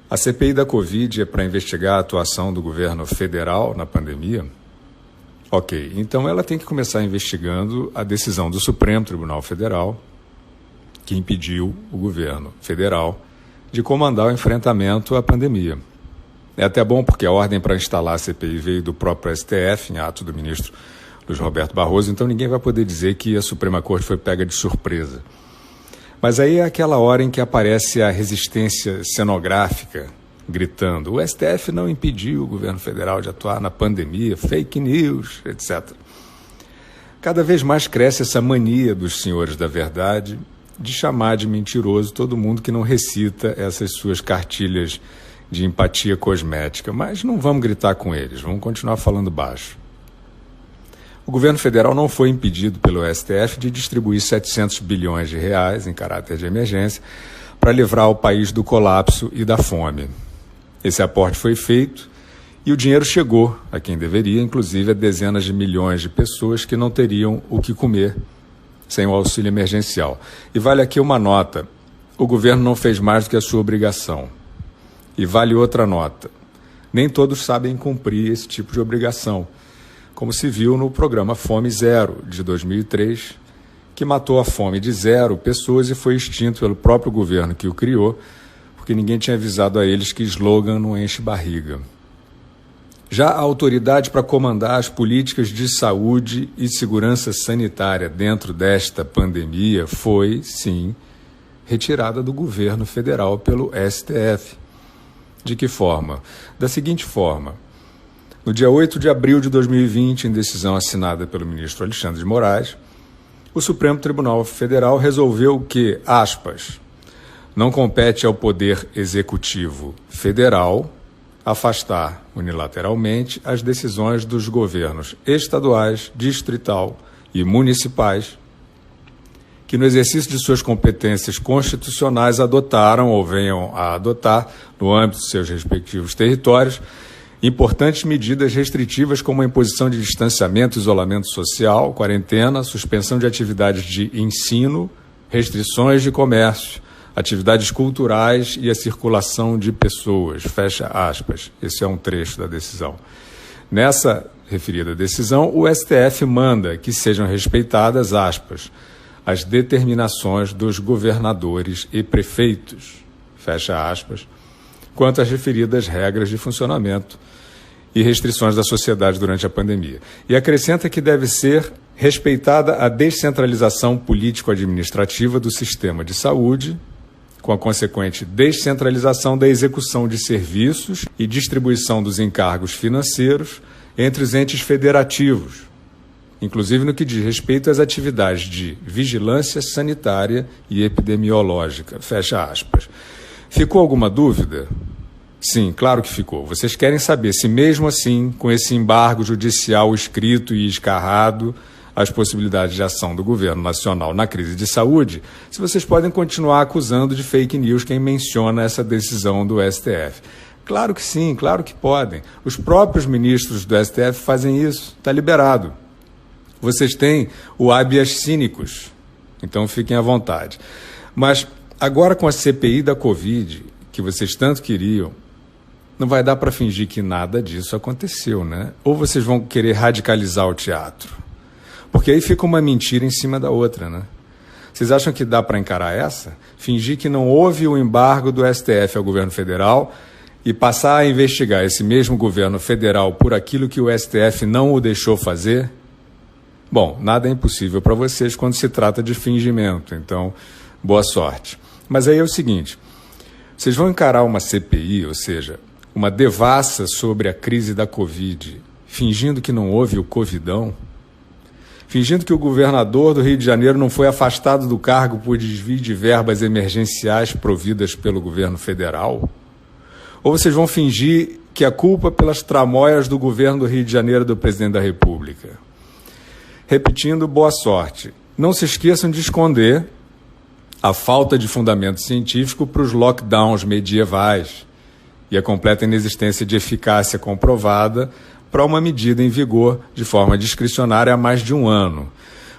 A CPI da Covid é para investigar a atuação do governo federal na pandemia? Ok, então ela tem que começar investigando a decisão do Supremo Tribunal Federal que impediu o governo federal de comandar o enfrentamento à pandemia. É até bom porque a ordem para instalar a CPI veio do próprio STF, em ato do ministro Luiz Roberto Barroso, então ninguém vai poder dizer que a Suprema Corte foi pega de surpresa. Mas aí é aquela hora em que aparece a resistência cenográfica gritando: o STF não impediu o governo federal de atuar na pandemia, fake news, etc. Cada vez mais cresce essa mania dos senhores da verdade de chamar de mentiroso todo mundo que não recita essas suas cartilhas de empatia cosmética. Mas não vamos gritar com eles, vamos continuar falando baixo. O governo federal não foi impedido pelo STF de distribuir 700 bilhões de reais em caráter de emergência para livrar o país do colapso e da fome. Esse aporte foi feito e o dinheiro chegou a quem deveria, inclusive a dezenas de milhões de pessoas que não teriam o que comer sem o auxílio emergencial. E vale aqui uma nota: o governo não fez mais do que a sua obrigação. E vale outra nota: nem todos sabem cumprir esse tipo de obrigação, como se viu no programa Fome Zero, de 2003, que matou a fome de 0 pessoas e foi extinto pelo próprio governo que o criou, porque ninguém tinha avisado a eles que slogan não enche barriga. Já a autoridade para comandar as políticas de saúde e segurança sanitária dentro desta pandemia foi, sim, retirada do governo federal pelo STF. De que forma? Da seguinte forma: no dia 8 de abril de 2020, em decisão assinada pelo ministro Alexandre de Moraes, o Supremo Tribunal Federal resolveu que, aspas, não compete ao Poder Executivo Federal afastar unilateralmente as decisões dos governos estaduais, distrital e municipais que, no exercício de suas competências constitucionais, adotaram ou venham a adotar, no âmbito de seus respectivos territórios, importantes medidas restritivas como a imposição de distanciamento, isolamento social, quarentena, suspensão de atividades de ensino, restrições de comércio, atividades culturais e a circulação de pessoas, fecha aspas. Esse é um trecho da decisão. Nessa referida decisão, o STF manda que sejam respeitadas, aspas, as determinações dos governadores e prefeitos, fecha aspas, quanto às referidas regras de funcionamento e restrições da sociedade durante a pandemia. E acrescenta que deve ser respeitada a descentralização político-administrativa do sistema de saúde, com a consequente descentralização da execução de serviços e distribuição dos encargos financeiros entre os entes federativos, inclusive no que diz respeito às atividades de vigilância sanitária e epidemiológica, fecha aspas. Ficou alguma dúvida? Sim, claro que ficou. Vocês querem saber se mesmo assim, com esse embargo judicial escrito e escarrado, as possibilidades de ação do governo nacional na crise de saúde, se vocês podem continuar acusando de fake news quem menciona essa decisão do STF. Claro que sim, claro que podem. Os próprios ministros do STF fazem isso, está liberado. Vocês têm o habeas cínicos, então fiquem à vontade. Mas agora com a CPI da Covid, que vocês tanto queriam, não vai dar para fingir que nada disso aconteceu, né? Ou vocês vão querer radicalizar o teatro? Porque aí fica uma mentira em cima da outra, né? Vocês acham que dá para encarar essa? Fingir que não houve o embargo do STF ao governo federal e passar a investigar esse mesmo governo federal por aquilo que o STF não o deixou fazer? Bom, nada é impossível para vocês quando se trata de fingimento, então, boa sorte. Mas aí é o seguinte, vocês vão encarar uma CPI, ou seja, uma devassa sobre a crise da Covid, fingindo que não houve o Covidão? Fingindo que o governador do Rio de Janeiro não foi afastado do cargo por desvio de verbas emergenciais providas pelo governo federal? Ou vocês vão fingir que a culpa pelas tramóias do governo do Rio de Janeiro é do presidente da República? Repetindo, boa sorte. Não se esqueçam de esconder a falta de fundamento científico para os lockdowns medievais e a completa inexistência de eficácia comprovada para uma medida em vigor de forma discricionária há mais de um ano.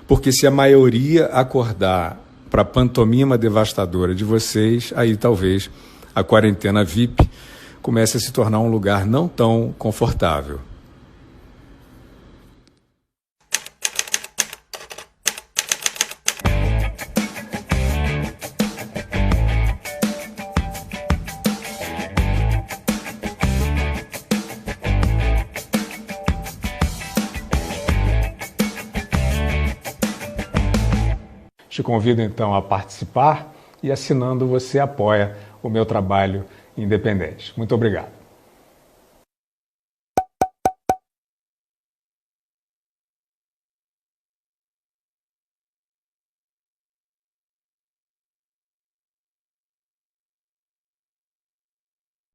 Porque se a maioria acordar para a pantomima devastadora de vocês, aí talvez a quarentena VIP comece a se tornar um lugar não tão confortável. Te convido então a participar e assinando você apoia o meu trabalho independente. Muito obrigado.